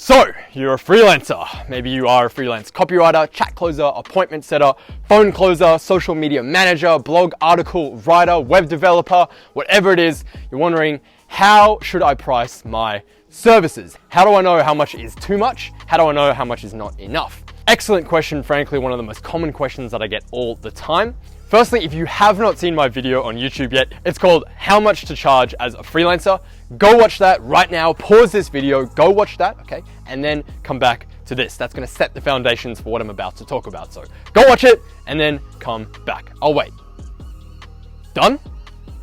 So, you're a freelancer. Maybe you are a freelance copywriter, chat closer, appointment setter, phone closer, social media manager, blog article writer, web developer, whatever it is. You're wondering, how should I price my services? How do I know how much is too much? How do I know how much is not enough? Excellent question, frankly, one of the most common questions that I get all the time. Firstly, if you have not seen my video on YouTube yet, it's called How Much to Charge as a Freelancer. Go watch that right now, pause this video, go watch that, okay? And then come back to this. That's gonna set the foundations for what I'm about to talk about. So go watch it and then come back. I'll wait. Done?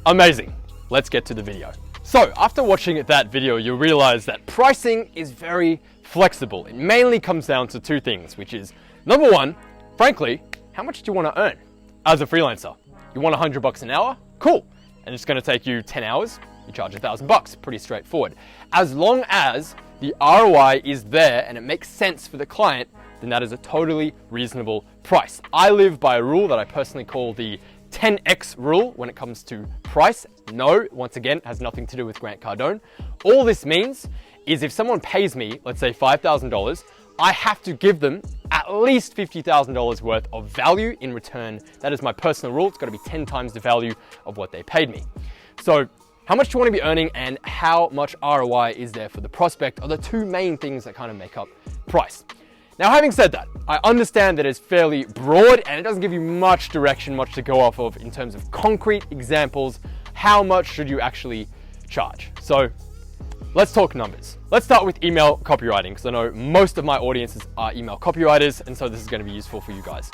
Amazing. Let's get to the video. So after watching that video, you'll realize that pricing is very flexible. It mainly comes down to two things, which is number one, frankly, how much do you wanna earn as a freelancer? You want $100 an hour? Cool. And it's gonna take you 10 hours. You charge $1,000, pretty straightforward. As long as the ROI is there and it makes sense for the client, then that is a totally reasonable price. I live by a rule that I personally call the 10x rule when it comes to price. No, once again, it has nothing to do with Grant Cardone. All this means is if someone pays me, let's say $5,000, I have to give them at least $50,000 worth of value in return. That is my personal rule. It's got to be 10 times the value of what they paid me. So how much do you want to be earning and how much ROI is there for the prospect are the two main things that kind of make up price. Now, having said that, I understand that it's fairly broad and it doesn't give you much direction, much to go off of in terms of concrete examples. How much should you actually charge? So let's talk numbers. Let's start with email copywriting because I know most of my audiences are email copywriters, and so this is going to be useful for you guys.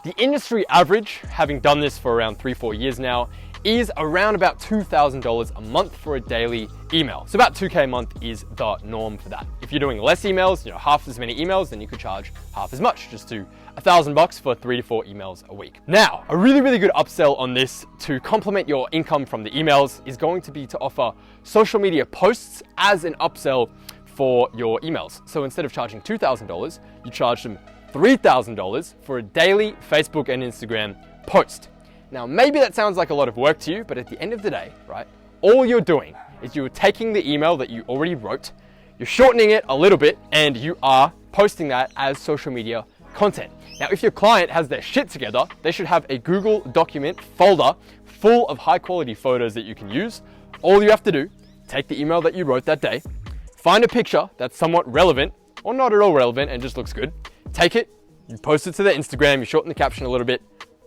The industry average, having done this for around 3-4 years now, is around about $2,000 a month for a daily email. So about 2K a month is the norm for that. If you're doing less emails, half as many emails, then you could charge half as much, just to $1,000 for 3 to 4 emails a week. Now, a really, really good upsell on this to complement your income from the emails is going to be to offer social media posts as an upsell for your emails. So instead of charging $2,000, you charge them $3,000 for a daily Facebook and Instagram post. Now, maybe that sounds like a lot of work to you, but at the end of the day, right, all you're doing is you're taking the email that you already wrote, you're shortening it a little bit, and you are posting that as social media content. Now, if your client has their shit together, they should have a Google document folder full of high quality photos that you can use. All you have to do, take the email that you wrote that day, find a picture that's somewhat relevant or not at all relevant and just looks good, take it, you post it to their Instagram, you shorten the caption a little bit,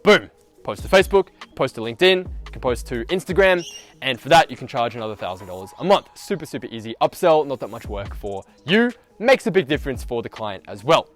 boom. Post to Facebook, post to LinkedIn, you can post to Instagram, and for that you can charge another $1,000 a month. Super, super easy upsell, not that much work for you, makes a big difference for the client as well.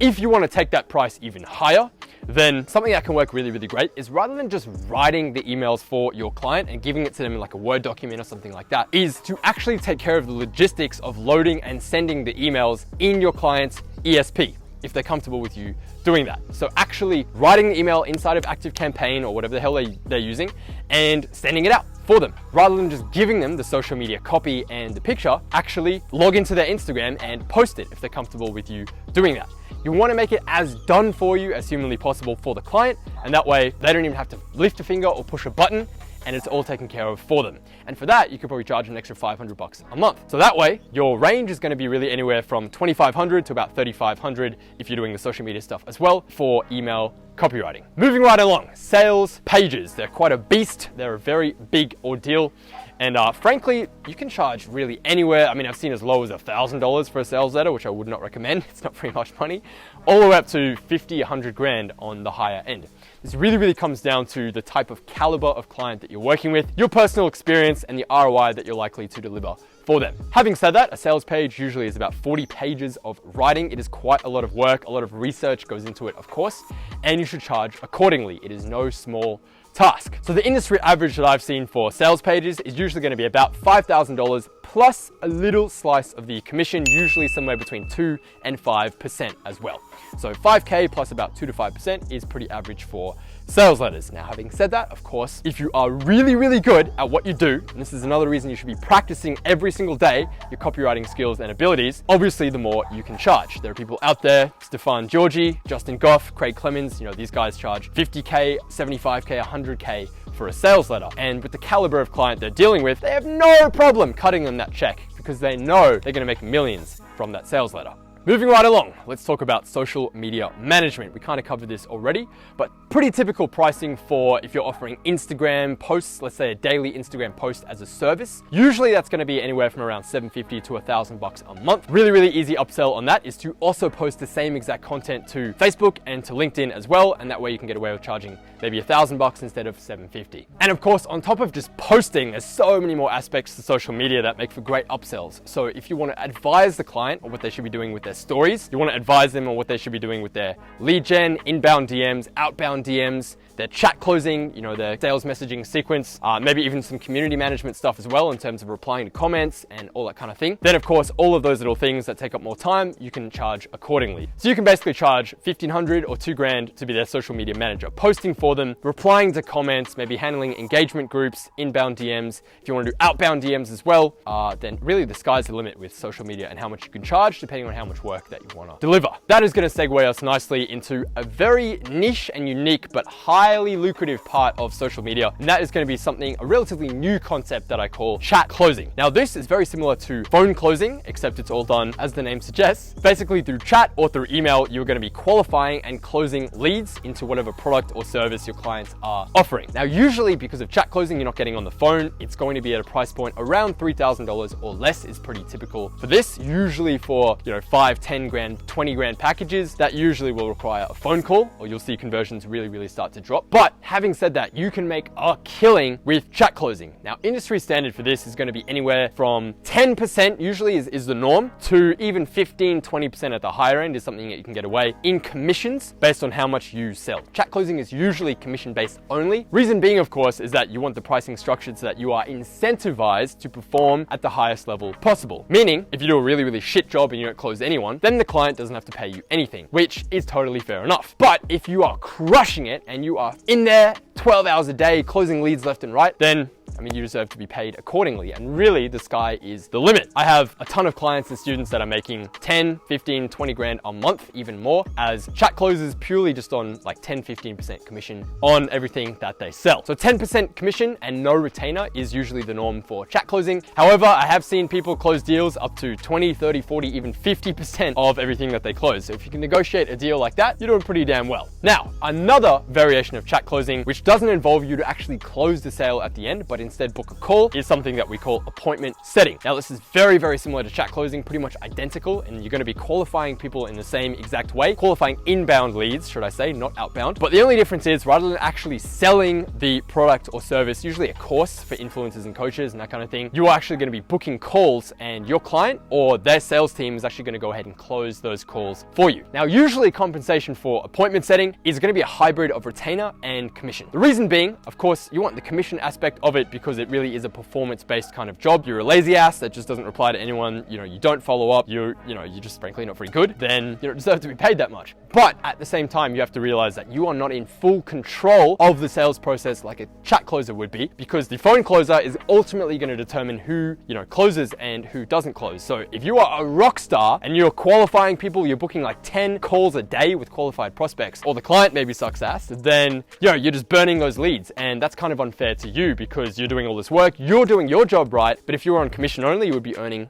If you want to take that price even higher, then something that can work really, really great is rather than just writing the emails for your client and giving it to them in like a Word document or something like that, is to actually take care of the logistics of loading and sending the emails in your client's ESP, if they're comfortable with you doing that. So actually writing the email inside of ActiveCampaign or whatever the hell they're using and sending it out for them. Rather than just giving them the social media copy and the picture, actually log into their Instagram and post it if they're comfortable with you doing that. You want to make it as done for you as humanly possible for the client, and that way they don't even have to lift a finger or push a button, and it's all taken care of for them. And for that, you could probably charge an extra $500 a month. So that way, your range is going to be really anywhere from $2,500 to about $3,500 if you're doing the social media stuff as well for email copywriting. Moving right along, sales pages. They're quite a beast. They're a very big ordeal. And frankly, you can charge really anywhere. I mean, I've seen as low as $1,000 for a sales letter, which I would not recommend. It's not very much money. All the way up to 50, 100 grand on the higher end. This really, really comes down to the type of caliber of client that you're working with, your personal experience, and the ROI that you're likely to deliver for them. Having said that, a sales page usually is about 40 pages of writing. It is quite a lot of work. A lot of research goes into it, of course, and you should charge accordingly. It is no small task. So the industry average that I've seen for sales pages is usually going to be about $5,000 plus a little slice of the commission, usually somewhere between 2 and 5% as well. So 5K plus about 2 to 5% is pretty average for sales letters. Now, having said that, of course, if you are really, really good at what you do, and this is another reason you should be practicing every single day your copywriting skills and abilities, obviously the more you can charge. There are people out there, Stefan Georgi, Justin Goff, Craig Clemens, these guys charge 50K, 75K, 100K for a sales letter. And with the caliber of client they're dealing with, they have no problem cutting them that check because they know they're going to make millions from that sales letter. Moving right along, let's talk about social media management. We kind of covered this already, but pretty typical pricing for if you're offering Instagram posts, let's say a daily Instagram post as a service. Usually that's going to be anywhere from around $750 to $1,000 a month. Really easy upsell on that is to also post the same exact content to Facebook and to LinkedIn as well, and that way you can get away with charging maybe $1,000 instead of $750. And of course, on top of just posting, there's so many more aspects to social media that make for great upsells. So if you want to advise the client on what they should be doing with their stories, you want to advise them on what they should be doing with their lead gen, inbound DMs, outbound DMs, their chat closing, their sales messaging sequence, maybe even some community management stuff as well in terms of replying to comments and all that kind of thing. Then of course, all of those little things that take up more time, you can charge accordingly. So you can basically charge $1,500 or $2,000 to be their social media manager, posting for them, replying to comments, maybe handling engagement groups, inbound DMs. If you want to do outbound DMs as well, then really the sky's the limit with social media and how much you can charge depending on how much work that you want to deliver. That is going to segue us nicely into a very niche and unique but highly lucrative part of social media, and that is going to be a relatively new concept that I call chat closing. Now this is very similar to phone closing, except it's all done, as the name suggests, basically through chat or through email. You're going to be qualifying and closing leads into whatever product or service your clients are offering. Now usually because of chat closing, you're not getting on the phone. It's going to be at a price point around $3,000 or less is pretty typical for this. Usually for 5, 10 grand, 20 grand packages, that usually will require a phone call, or you'll see conversions really start to drop. But having said that, you can make a killing with chat closing. Now industry standard for this is going to be anywhere from 10% usually is the norm, to even 15-20% at the higher end is something that you can get away in commissions based on how much you sell. Chat closing is usually commission based only. Reason being, of course, is that you want the pricing structured so that you are incentivized to perform at the highest level possible. Meaning, if you do a really shit job and you don't close anyone, then the client doesn't have to pay you anything, which is totally fair enough. But if you are crushing it and you are in there 12 hours a day closing leads left and right, then you deserve to be paid accordingly. And really, the sky is the limit. I have a ton of clients and students that are making 10, 15, 20 grand a month, even more, as chat closes purely just on like 10-15% commission on everything that they sell. So 10% commission and no retainer is usually the norm for chat closing. However, I have seen people close deals up to 20, 30, 40, even 50% of everything that they close. So if you can negotiate a deal like that, you're doing pretty damn well. Now, another variation of chat closing, which doesn't involve you to actually close the sale at the end, but instead book a call, is something that we call appointment setting. Now this is very similar to chat closing, pretty much identical, and you're going to be qualifying people in the same exact way, qualifying inbound leads, should I say, not outbound. But the only difference is, rather than actually selling the product or service, usually a course for influencers and coaches and that kind of thing, you are actually going to be booking calls, and your client or their sales team is actually going to go ahead and close those calls for you. Now usually compensation for appointment setting is going to be a hybrid of retainer and commission. The reason being, of course, you want the commission aspect of it because it really is a performance-based kind of job. You're a lazy ass that just doesn't reply to anyone, you don't follow up, you're just frankly not very good, then you don't deserve to be paid that much. But at the same time, you have to realize that you are not in full control of the sales process like a chat closer would be, because the phone closer is ultimately going to determine who, closes and who doesn't close. So if you are a rock star and you're qualifying people, you're booking like 10 calls a day with qualified prospects, or the client maybe sucks ass, then you're just burning those leads. And that's kind of unfair to you because you're doing all this work, you're doing your job right, but if you were on commission only, you would be earning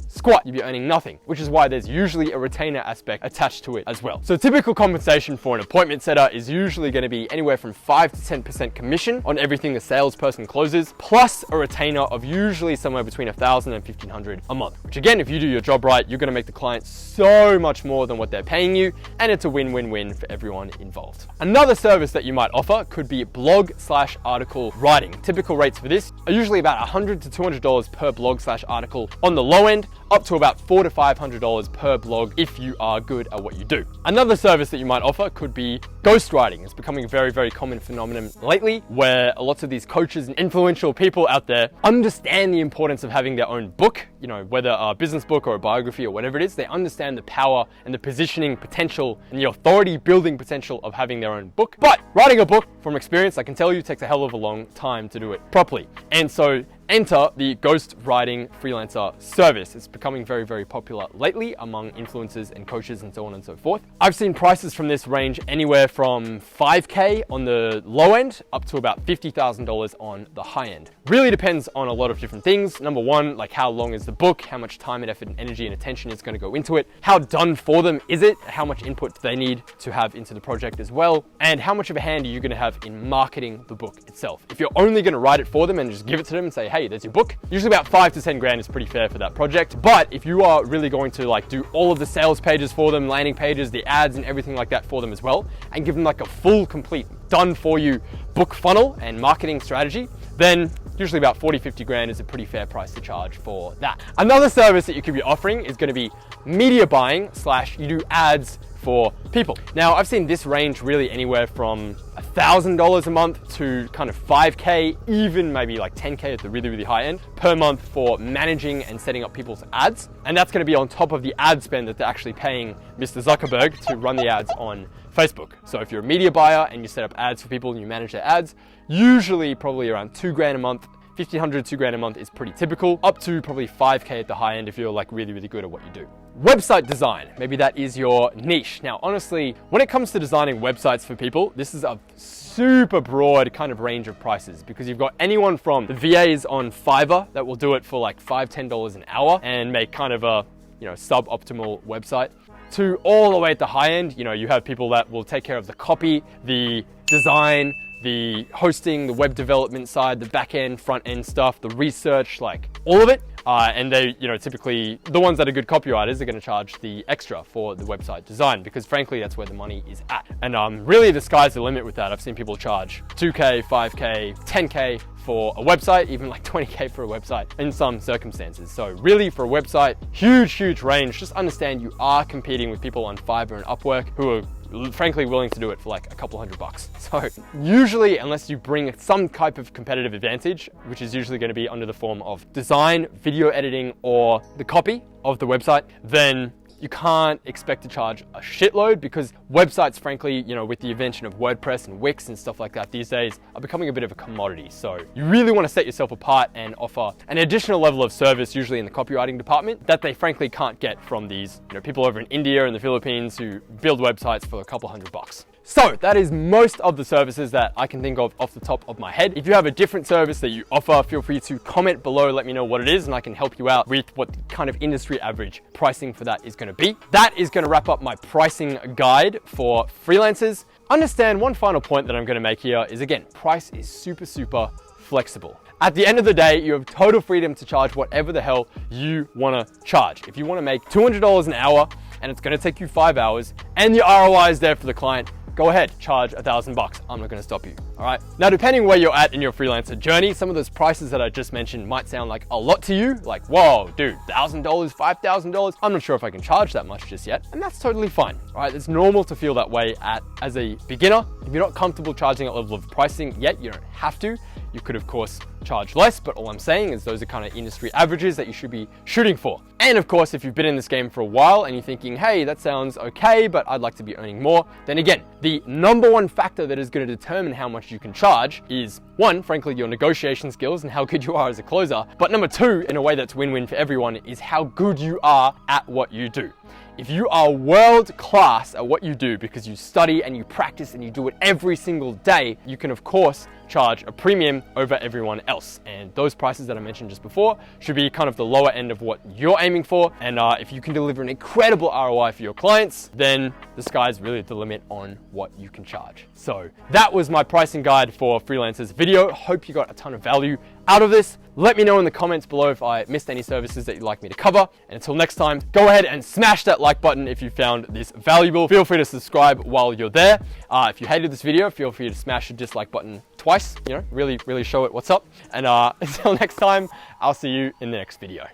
squat, you'd be earning nothing, which is why there's usually a retainer aspect attached to it as well. So typical compensation for an appointment setter is usually going to be anywhere from 5 to 10% commission on everything the salesperson closes, plus a retainer of usually somewhere between $1,000 and $1,500 a month, which again, if you do your job right, you're going to make the client so much more than what they're paying you, and it's a win-win-win for everyone involved. Another service that you might offer could be blog/article writing. Typical rates for this are usually about $100 to $200 per blog/article on the low end, up to about $400 to $500 per blog if you are good at what you do. Another service that you might offer could be ghostwriting. It's becoming a very common phenomenon lately, where a lot of these coaches and influential people out there understand the importance of having their own book, whether a business book or a biography or whatever it is. They understand the power and the positioning potential and the authority building potential of having their own book. But writing a book, from experience, I can tell you, takes a hell of a long time to do it properly. And so enter the ghostwriting freelancer service. It's becoming very popular lately among influencers and coaches and so on and so forth. I've seen prices from this range anywhere from 5K on the low end up to about $50,000 on the high end. Really depends on a lot of different things. Number one, like how long is the book, how much time and effort and energy and attention is going to go into it, how done for them is it, how much input do they need to have into the project as well, and how much of a hand are you going to have in marketing the book itself. If you're only going to write it for them and just give it to them and say, hey, there's your book, usually about 5 to 10 grand is pretty fair for that project. But if you are really going to like do all of the sales pages for them, landing pages, the ads and everything like that for them as well, and give them like a full, complete, done for you book funnel and marketing strategy, then usually about 40, 50 grand is a pretty fair price to charge for that. Another service that you could be offering is going to be media buying / you do ads for people. Now, I've seen this range really anywhere from $1,000 a month to kind of 5K, even maybe like 10K at the really, really high end per month for managing and setting up people's ads. And that's going to be on top of the ad spend that they're actually paying Mr. Zuckerberg to run the ads on Facebook. So if you're a media buyer and you set up ads for people and you manage their ads, usually probably around 2 grand a month, 1,500, 2 grand a month is pretty typical, up to probably 5K at the high end if you're like really, really good at what you do. Website design, maybe that is your niche. Now, honestly, when it comes to designing websites for people, this is a super broad kind of range of prices because you've got anyone from the VAs on Fiverr that will do it for like $5, $10 an hour and make kind of a, suboptimal website, to all the way at the high end. You have people that will take care of the copy, the design, the hosting, the web development side, the back end, front end stuff, the research, like all of it. And they, typically the ones that are good copywriters are going to charge the extra for the website design because frankly, that's where the money is at. And really the sky's the limit with that. I've seen people charge 2K, 5K, 10K for a website, even like 20K for a website in some circumstances. So really for a website, huge range. Just understand you are competing with people on Fiverr and Upwork who are frankly willing to do it for like a couple $100. So usually, unless you bring some type of competitive advantage, which is usually going to be under the form of design, video editing, or the copy of the website, then you can't expect to charge a shitload because websites, frankly, with the invention of WordPress and Wix and stuff like that these days, are becoming a bit of a commodity. So you really want to set yourself apart and offer an additional level of service, usually in the copywriting department, that they frankly can't get from these people over in India and the Philippines who build websites for a couple $100. So that is most of the services that I can think of off the top of my head. If you have a different service that you offer, feel free to comment below, let me know what it is, and I can help you out with what the kind of industry average pricing for that is going to be. That is going to wrap up my pricing guide for freelancers. Understand one final point that I'm going to make here is, again, price is super flexible. At the end of the day, you have total freedom to charge whatever the hell you want to charge. If you want to make $200 an hour and it's going to take you 5 hours and the ROI is there for the client, go ahead, charge $1,000. I'm not going to stop you. All right. Now, depending where you're at in your freelancer journey, some of those prices that I just mentioned might sound like a lot to you. Like, whoa, dude, $1,000, $5,000. I'm not sure if I can charge that much just yet. And that's totally fine. All right. It's normal to feel that way as a beginner. If you're not comfortable charging that level of pricing yet, you don't have to. You could, of course, charge less, but all I'm saying is those are kind of industry averages that you should be shooting for. And of course, if you've been in this game for a while and you're thinking, hey, that sounds okay, but I'd like to be earning more, then again, the number one factor that is going to determine how much you can charge is, one, frankly, your negotiation skills and how good you are as a closer. But number two, in a way that's win-win for everyone, is how good you are at what you do. If you are world class at what you do because you study and you practice and you do it every single day, you can, of course, charge a premium over everyone else. And those prices that I mentioned just before should be kind of the lower end of what you're aiming for. And if you can deliver an incredible ROI for your clients, then the sky's really the limit on what you can charge. So that was my pricing guide for freelancers video. Hope you got a ton of value out of this. Let me know in the comments below if I missed any services that you'd like me to cover. And until next time, go ahead and smash that like button if you found this valuable. Feel free to subscribe while you're there. If you hated this video, feel free to smash the dislike button twice, really show it what's up. And until next time, I'll see you in the next video.